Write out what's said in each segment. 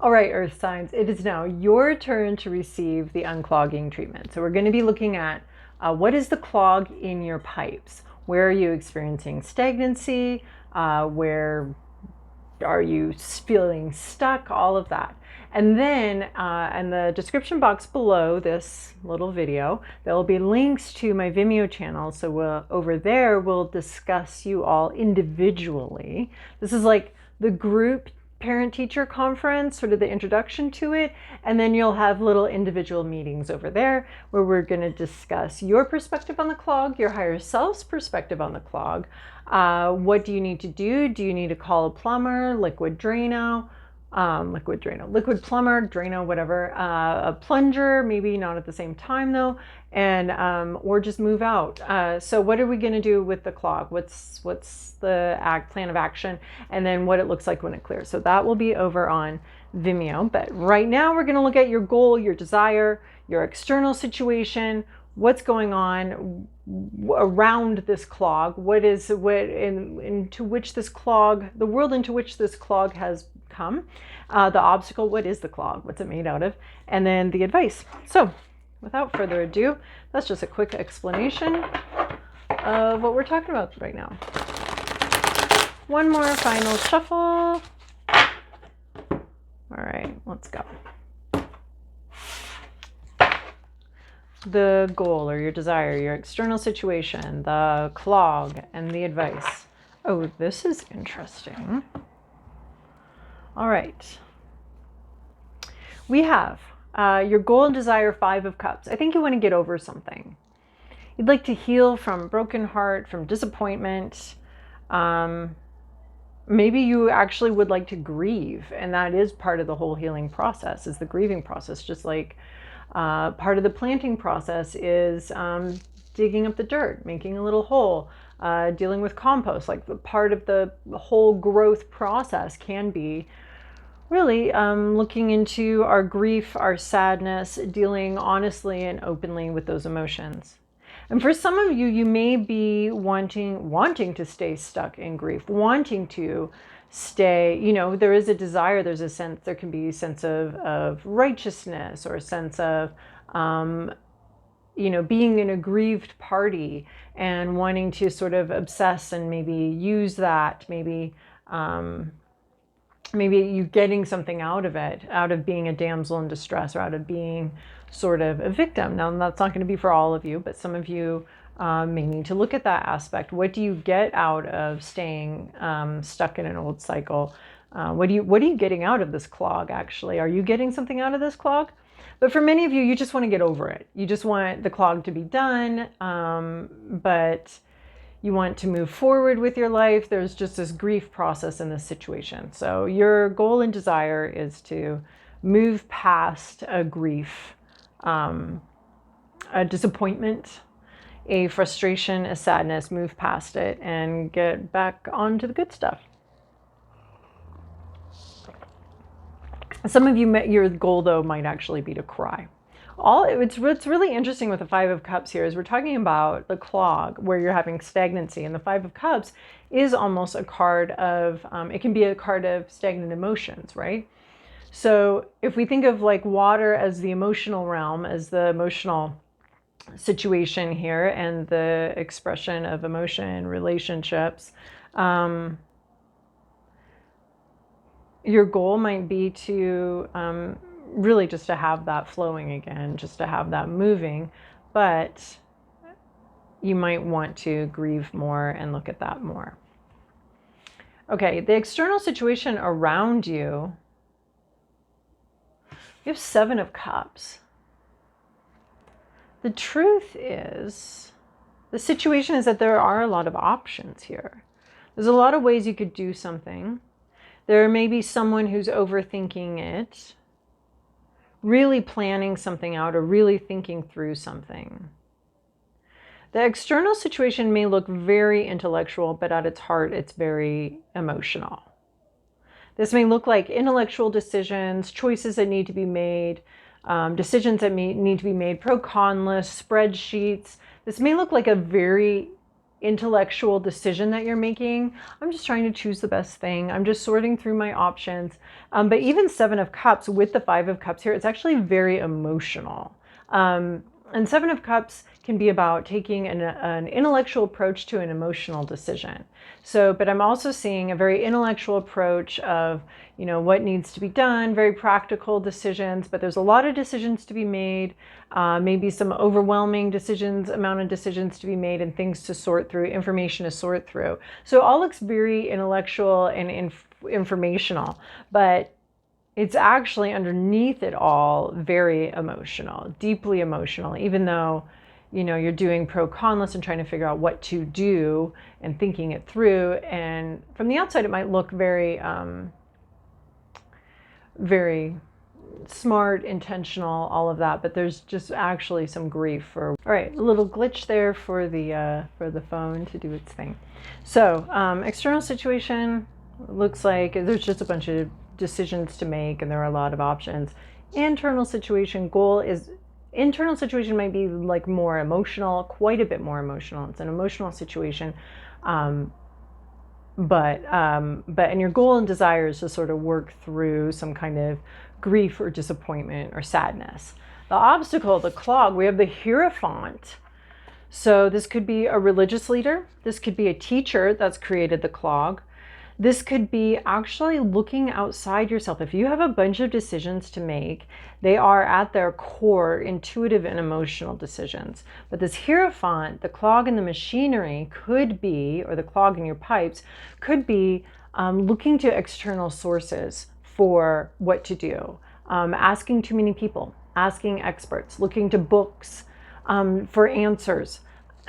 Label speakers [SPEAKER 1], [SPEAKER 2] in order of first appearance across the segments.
[SPEAKER 1] All right, Earth signs, it is now your turn to receive the unclogging treatment. So we're going to be looking at what is the clog in your pipes? Where are you experiencing stagnancy? Where are you feeling stuck? All of that. And then in the description box below this little video, there will be links to my Vimeo channel. So over there, we'll discuss you all individually. This is like the group parent-teacher conference, sort of the introduction to it, and then you'll have little individual meetings over there where we're going to discuss your perspective on the clog, your higher self's perspective on the clog. What do you need to do? Do you need to call a plumber, liquid plumber, Drano, whatever, a plunger, maybe not at the same time though, and or just move out. So what are we going to do with the clog? What's the plan of action, and then what it looks like when it clears? So that will be over on Vimeo. But right now we're going to look at your goal, your desire, your external situation, what's going on around this clog, into which this clog, the world into which this clog has come, the obstacle, what is the clog, what's it made out of, and then the advice. So without further ado, that's just a quick explanation of what we're talking about right now. One more final shuffle. All right, let's go. The goal or your desire, your external situation, the clog, and the advice. Oh, this is interesting. All right. We have your goal and desire, 5 of Cups. I think you want to get over something. You'd like to heal from broken heart, from disappointment. Maybe you actually would like to grieve, and that is part of the whole healing process, is the grieving process. Just like part of the planting process is digging up the dirt, making a little hole, dealing with compost. Like the part of the whole growth process can be really looking into our grief, our sadness, dealing honestly and openly with those emotions. And for some of you, you may be wanting to stay stuck in grief, wanting to stay, there is a desire, there's a sense, there can be a sense of righteousness, or a sense of, being in a grieved party and wanting to sort of obsess and maybe use that, maybe you getting something out of it, out of being a damsel in distress, or out of being sort of a victim. Now, that's not going to be for all of you, but some of you may need to look at that aspect. What do you get out of staying stuck in an old cycle? What are you getting out of this clog, actually? Are you getting something out of this clog? But for many of you, you just want to get over it. You just want the clog to be done, but you want to move forward with your life. There's just this grief process in this situation. So your goal and desire is to move past a grief, a disappointment, a frustration, a sadness, move past it and get back onto the good stuff. Some of you, your goal though might actually be to cry. What's really interesting with the 5 of Cups here is we're talking about the clog where you're having stagnancy, and the 5 of Cups is almost a card of, it can be a card of stagnant emotions, right? So if we think of like water as the emotional realm, as the emotional situation here, and the expression of emotion, relationships, your goal might be to really just to have that flowing again, just to have that moving, but you might want to grieve more and look at that more. Okay, the external situation around you, you have 7 of Cups. The truth is, the situation is that there are a lot of options here. There's a lot of ways you could do something. There may be someone who's overthinking it, really planning something out, or really thinking through something. The external situation may look very intellectual, but at its heart, it's very emotional. This may look like intellectual decisions, choices that need to be made, decisions that need to be made, pro-con lists, spreadsheets. This may look like a very intellectual decision that you're making. I'm just trying to choose the best thing. I'm just sorting through my options. But even Seven of Cups with the Five of Cups here, it's actually very emotional. And Seven of Cups can be about taking an intellectual approach to an emotional decision. So, but I'm also seeing a very intellectual approach of, you know, what needs to be done, very practical decisions, but there's a lot of decisions to be made, maybe some overwhelming decisions, amount of decisions to be made and things to sort through, information to sort through. So it all looks very intellectual and informational, but it's actually underneath it all very emotional, deeply emotional, even though, you know, you're doing pro-con lists and trying to figure out what to do and thinking it through. And from the outside, it might look very, very smart, intentional, all of that, but there's just actually some grief for, all right, a little glitch there for the phone to do its thing. So external situation looks like there's just a bunch of decisions to make and there are a lot of options. Internal situation internal situation might be like more emotional, quite a bit more emotional. It's an emotional situation. But your goal and desire is to sort of work through some kind of grief or disappointment or sadness. The obstacle, the clog, we have the Hierophant. So this could be a religious leader. This could be a teacher that's created the clog. This could be actually looking outside yourself. If you have a bunch of decisions to make, they are at their core intuitive and emotional decisions. But this Hierophant, the clog in the machinery could be, or the clog in your pipes, could be looking to external sources for what to do. Asking too many people, asking experts, looking to books for answers.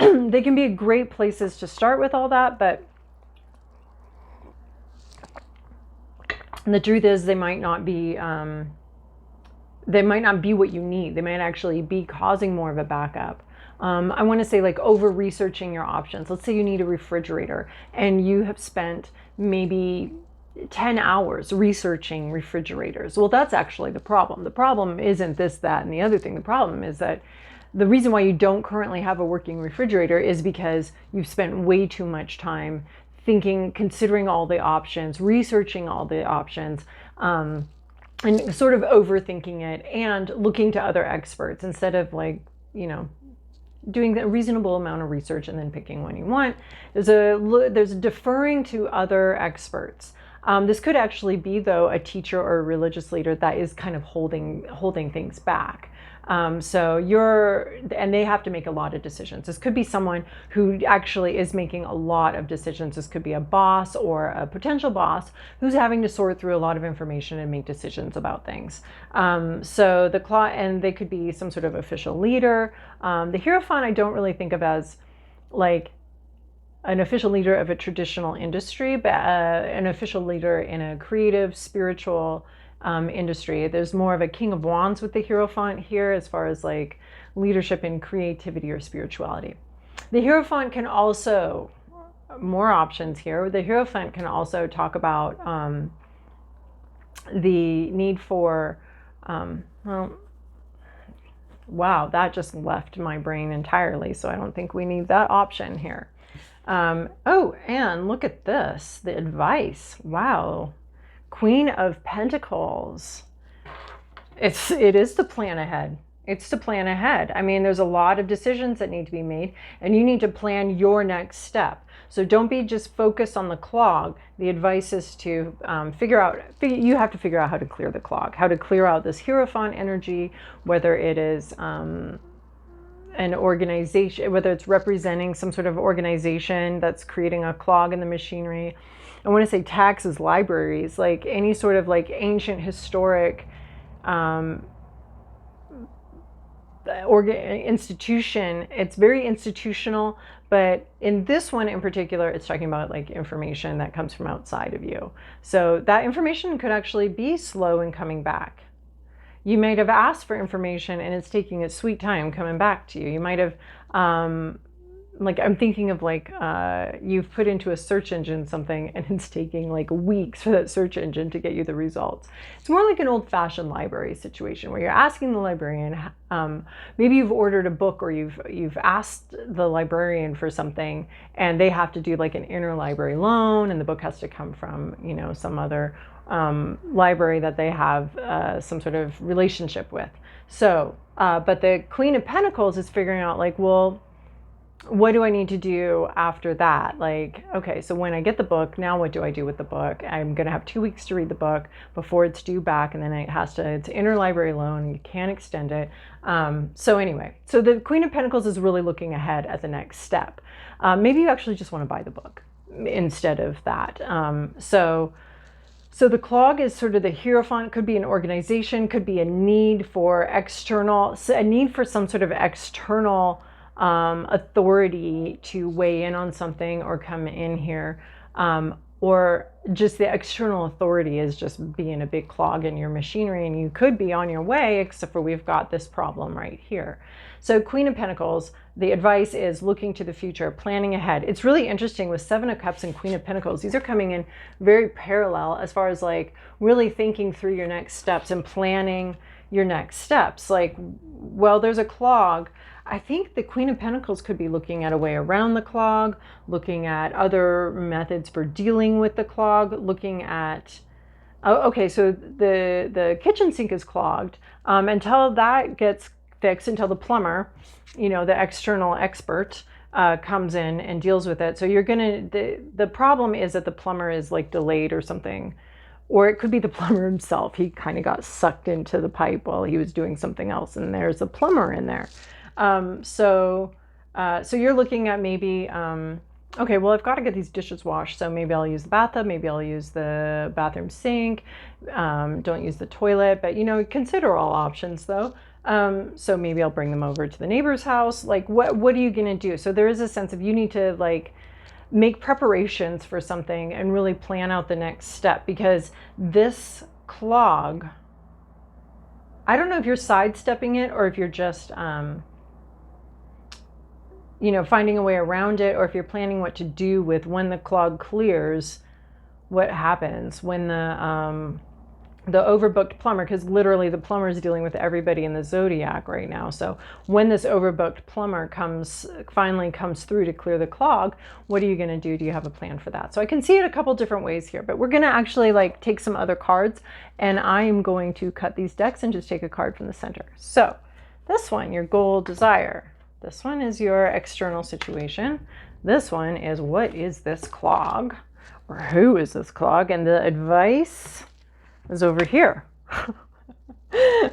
[SPEAKER 1] They can be great places to start with all that, but the truth is they might not be what you need. They might actually be causing more of a backup. I want to say like over researching your options. Let's say you need a refrigerator and you have spent maybe 10 hours researching refrigerators. Well, that's actually the problem. The problem isn't this, that, and the other thing. The problem is that the reason why you don't currently have a working refrigerator is because you've spent way too much time thinking, considering all the options, researching all the options, and sort of overthinking it and looking to other experts instead of like, you know, doing a reasonable amount of research and then picking one you want. There's deferring to other experts. This could actually be, though, a teacher or a religious leader that is kind of holding things back. And they have to make a lot of decisions. This could be someone who actually is making a lot of decisions. This could be a boss or a potential boss who's having to sort through a lot of information and make decisions about things. And they could be some sort of official leader. The Hierophant I don't really think of as like an official leader of a traditional industry, but an official leader in a creative, spiritual industry. There's more of a King of Wands with the Hierophant here as far as like leadership in creativity or spirituality. The Hierophant can also, more options here, the Hierophant can also talk about the need for, wow, that just left my brain entirely, so I don't think we need that option here. Oh, and look at this, the advice. Wow. Queen of Pentacles. It is to plan ahead. It's to plan ahead. I mean, there's a lot of decisions that need to be made and you need to plan your next step. So don't be just focused on the clog. The advice is to you have to figure out how to clear the clog, how to clear out this Hierophant energy, whether it is an organization, whether it's representing some sort of organization that's creating a clog in the machinery. I want to say taxes, libraries, like any sort of like ancient historic institution. It's very institutional, but in this one in particular, it's talking about like information that comes from outside of you. So that information could actually be slow in coming back. You might have asked for information and it's taking its sweet time coming back to you. You might have like I'm thinking of like you've put into a search engine something and it's taking like weeks for that search engine to get you the results. It's more like an old-fashioned library situation where you're asking the librarian, maybe you've ordered a book or you've asked the librarian for something and they have to do like an interlibrary loan, and the book has to come from, you know, some other library that they have some sort of relationship with. So, but the Queen of Pentacles is figuring out like, well, what do I need to do after that? Like, okay, so when I get the book, now what do I do with the book? I'm going to have 2 weeks to read the book before it's due back, and then it's interlibrary loan, and you can't extend it. So anyway, so the Queen of Pentacles is really looking ahead at the next step. Maybe you actually just want to buy the book instead of that. So the clog is sort of the Hierophant, could be an organization, could be a need for some sort of external authority to weigh in on something or come in here, or just the external authority is just being a big clog in your machinery, and you could be on your way, except for we've got this problem right here. So Queen of Pentacles, the advice is looking to the future, planning ahead. It's really interesting with Seven of Cups and Queen of Pentacles. These are coming in very parallel as far as like really thinking through your next steps and planning your next steps. Like, well, there's a clog. I think the Queen of Pentacles could be looking at a way around the clog, looking at other methods for dealing with the clog, looking at, okay, so the kitchen sink is clogged. Until that gets fixed, until the plumber, you know, the external expert comes in and deals with it. So you're gonna, the problem is that the plumber is like delayed or something. Or it could be the plumber himself. He kind of got sucked into the pipe while he was doing something else, and there's a plumber in there. So you're looking at maybe, okay, well, I've got to get these dishes washed, so maybe I'll use the bathtub, maybe I'll use the bathroom sink, don't use the toilet, but, you know, consider all options, though. So maybe I'll bring them over to the neighbor's house. Like, what are you going to do? So there is a sense of you need to, like, make preparations for something and really plan out the next step, because this clog, I don't know if you're sidestepping it or if you're just, you know, finding a way around it, or if you're planning what to do with when the clog clears, what happens when the overbooked plumber, because literally the plumber is dealing with everybody in the zodiac right now. So when this overbooked plumber finally comes through to clear the clog, what are you going to do? Do you have a plan for that? So I can see it a couple different ways here, but we're going to actually like take some other cards, and I am going to cut these decks and just take a card from the center. So this one, your goal, desire. This one is your external situation. This one is, what is this clog? Or who is this clog? And the advice is over here. The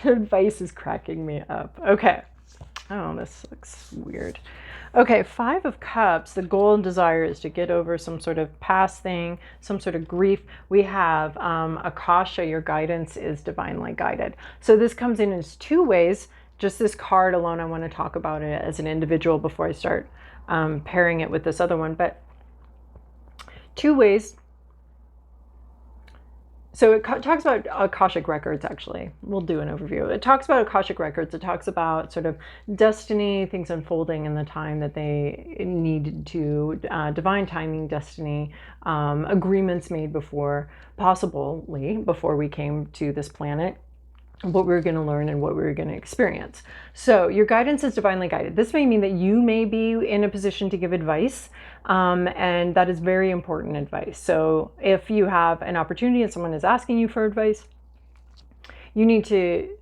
[SPEAKER 1] advice is cracking me up. Okay. Oh, this looks weird. Okay, Five of Cups. The goal and desire is to get over some sort of past thing, some sort of grief. We have Akasha, your guidance is divinely guided. So this comes in as two ways. Just this card alone, I want to talk about it as an individual before I start pairing it with this other one. But two ways. So it talks about Akashic records, actually. We'll do an overview. It talks about Akashic records. It talks about sort of destiny, things unfolding in the time that they needed to, divine timing, destiny, agreements made possibly before we came to this planet, what we were going to learn and what we were going to experience. So your guidance is divinely guided. This may mean that you may be in a position to give advice, and that is very important advice. So if you have an opportunity and someone is asking you for advice, you need to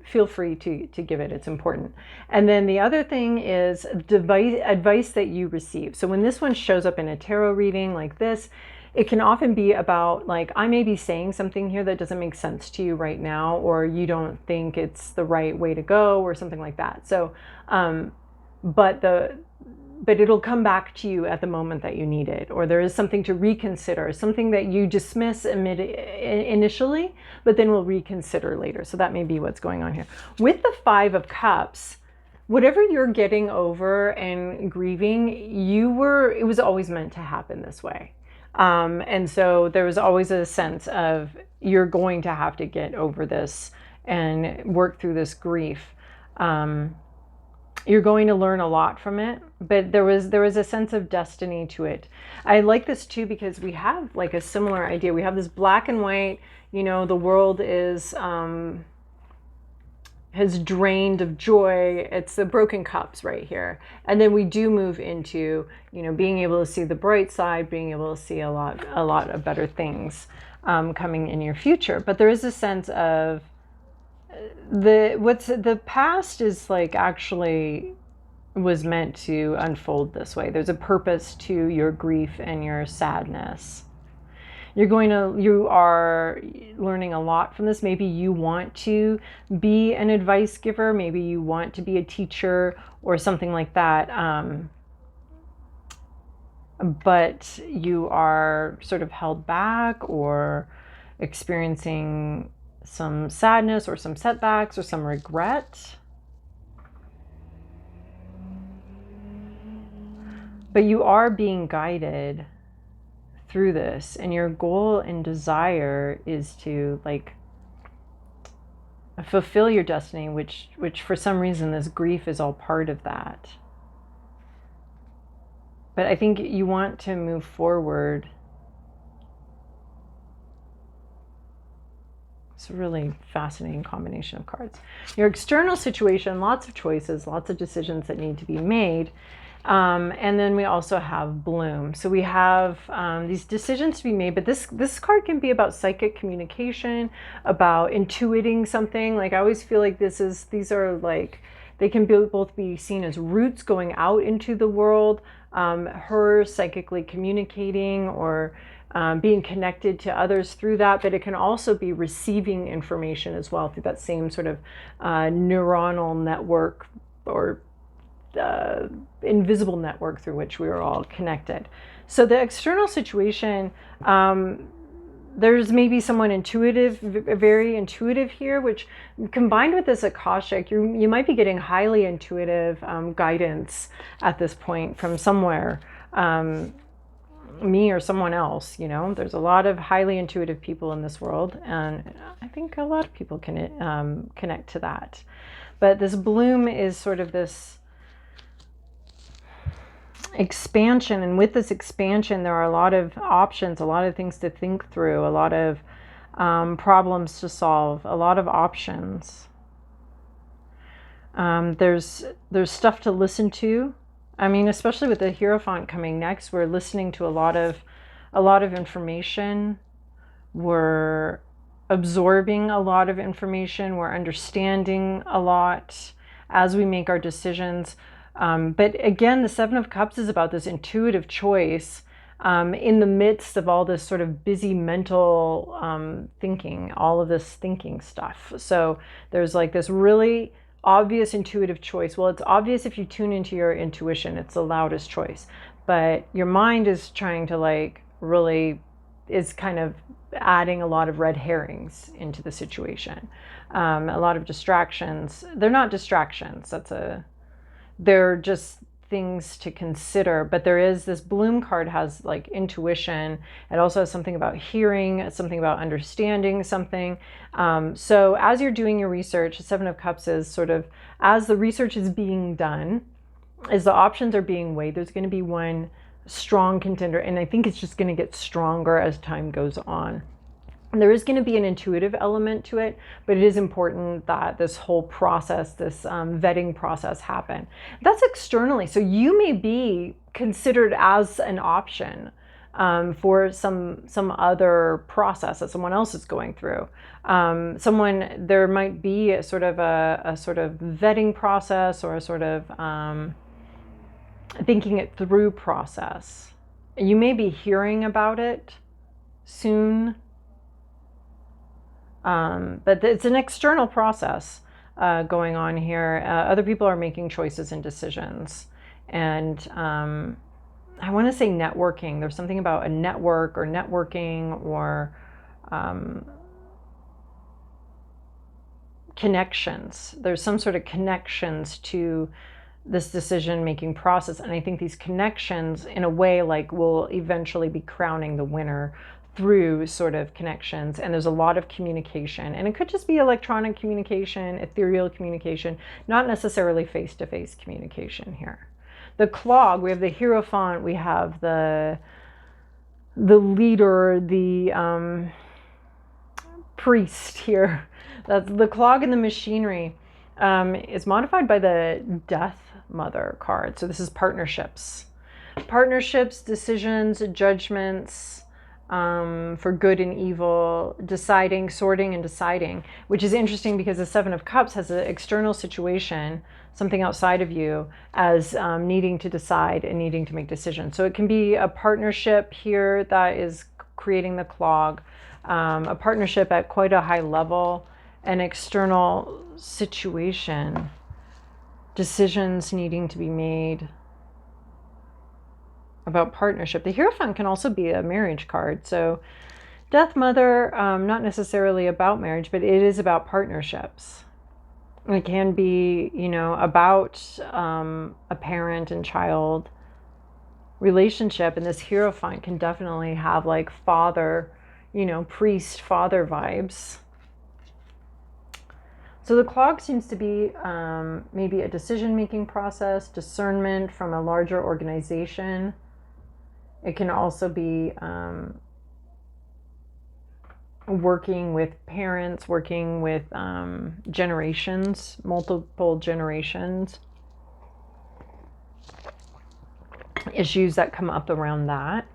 [SPEAKER 1] feel free to give it. It's important. And then the other thing is advice that you receive. So when this one shows up in a tarot reading like this, it can often be about, like, I may be saying something here that doesn't make sense to you right now, or you don't think it's the right way to go, or something like that. So, but it'll come back to you at the moment that you need it, or there is something to reconsider, something that you dismiss initially, but then will reconsider later. So that may be what's going on here. With the Five of Cups, whatever you're getting over and grieving, it was always meant to happen this way. And so there was always a sense of, you're going to have to get over this and work through this grief. You're going to learn a lot from it, but there was a sense of destiny to it. I like this too because we have like a similar idea. We have this black and white, you know, the world is has drained of joy. It's the broken cups right here. And then we do move into, you know, being able to see the bright side, being able to see a lot of better things coming in your future. But there is a sense of the past is like actually was meant to unfold this way. There's a purpose to your grief and your sadness. You are learning a lot from this. Maybe you want to be an advice giver. Maybe you want to be a teacher or something like that. But you are sort of held back or experiencing some sadness or some setbacks or some regret. But you are being guided through this, and your goal and desire is to like fulfill your destiny, which for some reason this grief is all part of that. But I think you want to move forward. It's a really fascinating combination of cards. Your external situation, lots of choices, lots of decisions that need to be made. And then we also have bloom. So we have these decisions to be made, but this card can be about psychic communication, about intuiting something. Like I always feel like these are like, they can both be seen as roots going out into the world, her psychically communicating or being connected to others through that, but it can also be receiving information as well through that same sort of neuronal network or invisible network through which we are all connected. So the external situation, there's maybe someone intuitive, very intuitive here, which combined with this Akashic, you might be getting highly intuitive guidance at this point from somewhere, me or someone else. You know, there's a lot of highly intuitive people in this world, and I think a lot of people can connect to that. But this bloom is sort of this expansion, and with this expansion there are a lot of options, a lot of things to think through, a lot of problems to solve, a lot of options. There's stuff to listen to. I mean, especially with the Hierophant coming next, we're listening to a lot of information. We're absorbing a lot of information. We're understanding a lot as we make our decisions. But again, the Seven of Cups is about this intuitive choice in the midst of all this sort of busy mental thinking, all of this thinking stuff. So there's like this really obvious intuitive choice. Well, it's obvious if you tune into your intuition, it's the loudest choice. But your mind is trying to like really is kind of adding a lot of red herrings into the situation. A lot of distractions. They're not distractions. They're just things to consider. But there is this bloom card has like intuition. It also has something about hearing, something about understanding something. So as you're doing your research, the Seven of Cups is sort of, as the research is being done, as the options are being weighed, there's going to be one strong contender. And I think it's just going to get stronger as time goes on. There is going to be an intuitive element to it, but it is important that this whole process, this vetting process happen. That's externally. So you may be considered as an option for some other process that someone else is going through. There might be a sort of vetting process or a sort of thinking it through process. You may be hearing about it soon. But it's an external process going on here. Other people are making choices and decisions. And I want to say networking. There's something about a network or networking or connections. There's some sort of connections to this decision-making process. And I think these connections, in a way, like will eventually be crowning the winner through sort of connections, and there's a lot of communication, and it could just be electronic communication, ethereal communication, not necessarily face-to-face communication here. The clog, we have the Hierophant, we have the leader, the priest here. That's the clog in the machinery. Is modified by the Death Mother card. So this is partnerships, decisions, judgments, for good and evil, deciding, sorting and deciding, which is interesting because the Seven of Cups has an external situation, something outside of you, as needing to decide and needing to make decisions. So it can be a partnership here that is creating the clog, a partnership at quite a high level, an external situation, decisions needing to be made about partnership. The Hierophant can also be a marriage card. So Death Mother, not necessarily about marriage, but it is about partnerships. It can be, you know, about a parent and child relationship. And this Hierophant can definitely have like father, you know, priest, father vibes. So the clog seems to be maybe a decision-making process, discernment from a larger organization. It can also be working with parents, working with generations, multiple generations. Issues that come up around that.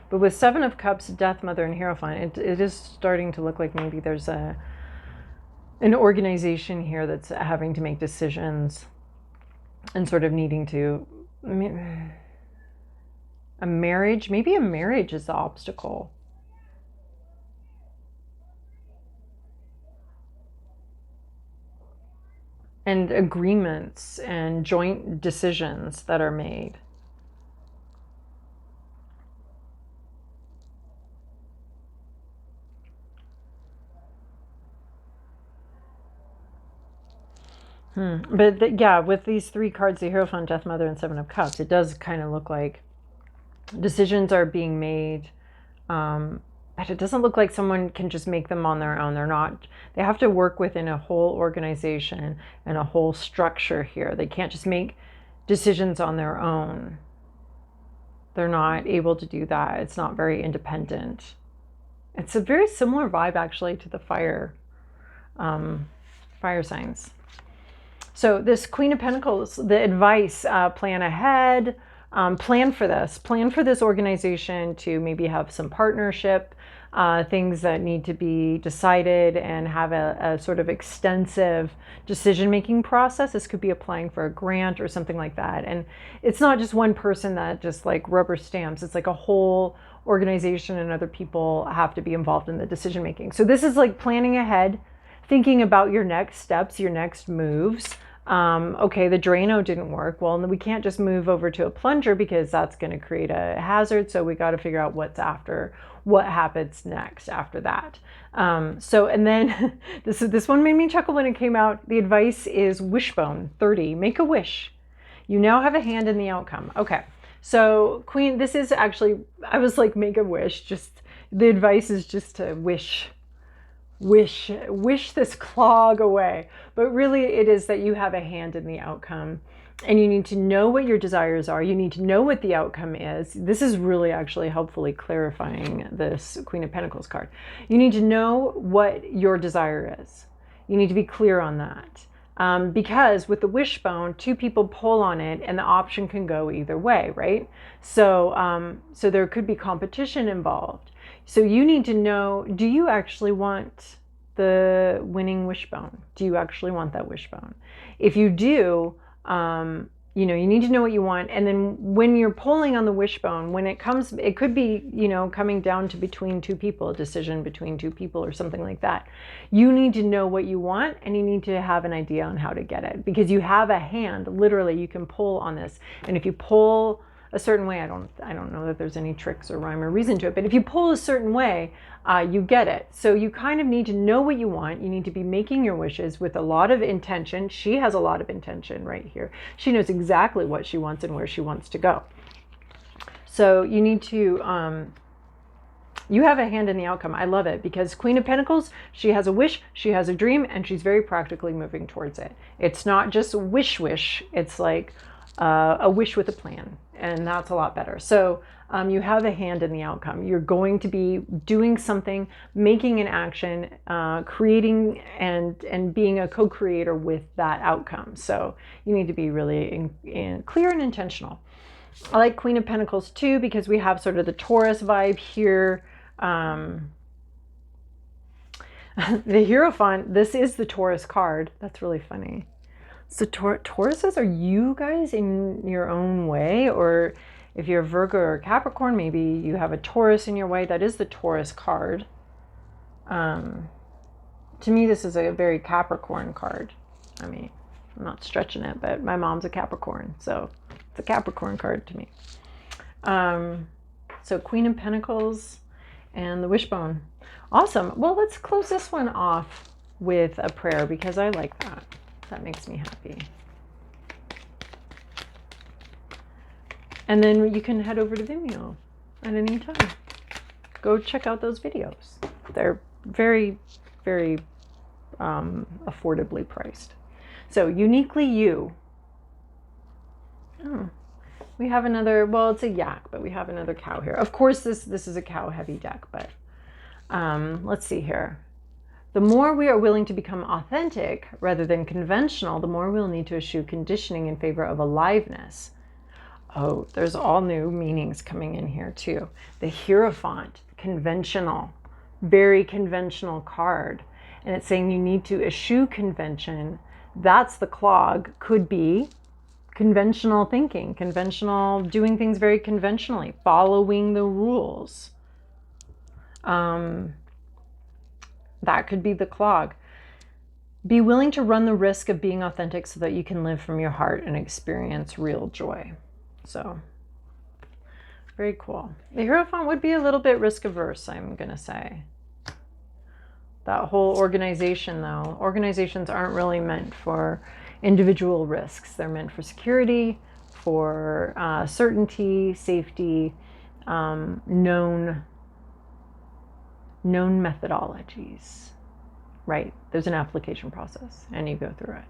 [SPEAKER 1] But with Seven of Cups, Death Mother, and Hierophant, it is starting to look like maybe there's an organization here that's having to make decisions and sort of needing to, a marriage, maybe a marriage is the obstacle. And agreements and joint decisions that are made. But yeah, with these three cards, the Hierophant, Death Mother, and Seven of Cups, it does kind of look like decisions are being made, but it doesn't look like someone can just make them on their own. They're not, they have to work within a whole organization and a whole structure here. They can't just make decisions on their own. They're not able to do that. It's not very independent. It's a very similar vibe actually to the fire signs. So this Queen of Pentacles, the advice, plan ahead, plan for this organization to maybe have some partnership, things that need to be decided, and have a sort of extensive decision-making process. This could be applying for a grant or something like that. And it's not just one person that just like rubber stamps. It's like a whole organization, and other people have to be involved in the decision-making. So this is like planning ahead, thinking about your next steps, your next moves. Okay, the Drano didn't work. Well, we can't just move over to a plunger because that's going to create a hazard. So we got to figure out what happens next after that. And then this one made me chuckle when it came out. The advice is Wishbone 30. Make a wish. You now have a hand in the outcome. Okay. So Queen, this is actually, I was like, make a wish. Just the advice is just to wish this clog away. But really it is that you have a hand in the outcome, and you need to know what your desires are. You need to know what the outcome is. This is really actually helpfully clarifying this Queen of Pentacles card. You need to know what your desire is. You need to be clear on that. Because with the wishbone, two people pull on it and the option can go either way, right? So there could be competition involved. So you need to know, do you actually want the winning wishbone? Do you actually want that wishbone? If you do, you need to know what you want. And then when you're pulling on the wishbone, when it comes, it could be, coming down to between two people, a decision between two people or something like that. You need to know what you want, and you need to have an idea on how to get it, because you have a hand. Literally, you can pull on this. And if you pull a certain way, I don't know that there's any tricks or rhyme or reason to it, but if you pull a certain way, you get it. So you kind of need to know what you want. You need to be making your wishes with a lot of intention. She has a lot of intention right here. She knows exactly what she wants and where she wants to go. So you need to, you have a hand in the outcome. I love it because Queen of Pentacles, she has a wish, she has a dream, and she's very practically moving towards it. It's not just wish, it's like a wish with a plan, and that's a lot better. So you have a hand in the outcome. You're going to be doing something, making an action, creating and being a co-creator with that outcome. So you need to be really clear and intentional. I like Queen of Pentacles too because we have sort of the Taurus vibe here. The Hierophant, this is the Taurus card. That's really funny. So Tauruses, are you guys in your own way? Or if you're Virgo or Capricorn, maybe you have a Taurus in your way. That is the Taurus card. To me, this is a very Capricorn card. I mean, I'm not stretching it, but my mom's a Capricorn, so it's a Capricorn card to me. So Queen of Pentacles and the Wishbone. Awesome. Well, let's close this one off with a prayer because I like that. That makes me happy. And then you can head over to Vimeo at any time. Go check out those videos. They're very, very affordably priced. So uniquely you. Oh, we have another, well, it's a yak, but we have another cow here. Of course, this is a cow heavy deck, but let's see here. The more we are willing to become authentic rather than conventional, the more we'll need to eschew conditioning in favor of aliveness. Oh, there's all new meanings coming in here too. The Hierophant, conventional, very conventional card. And it's saying you need to eschew convention. That's the clog, could be conventional thinking, conventional, doing things very conventionally, following the rules. That could be the clog. Be willing to run the risk of being authentic so that you can live from your heart and experience real joy. So, very cool. The Hierophant would be a little bit risk averse, I'm going to say. That whole organization, though, organizations aren't really meant for individual risks. They're meant for security, for certainty, safety, known methodologies, right? There's an application process and you go through it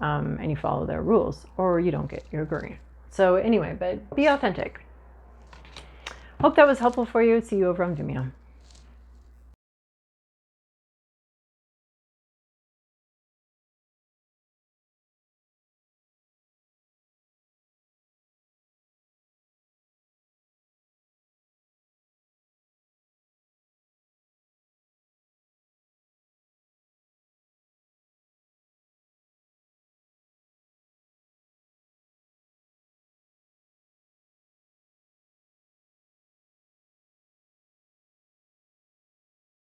[SPEAKER 1] and you follow their rules or you don't get your grant. So anyway, but be authentic. Hope that was helpful for you. See you over on Vimeo.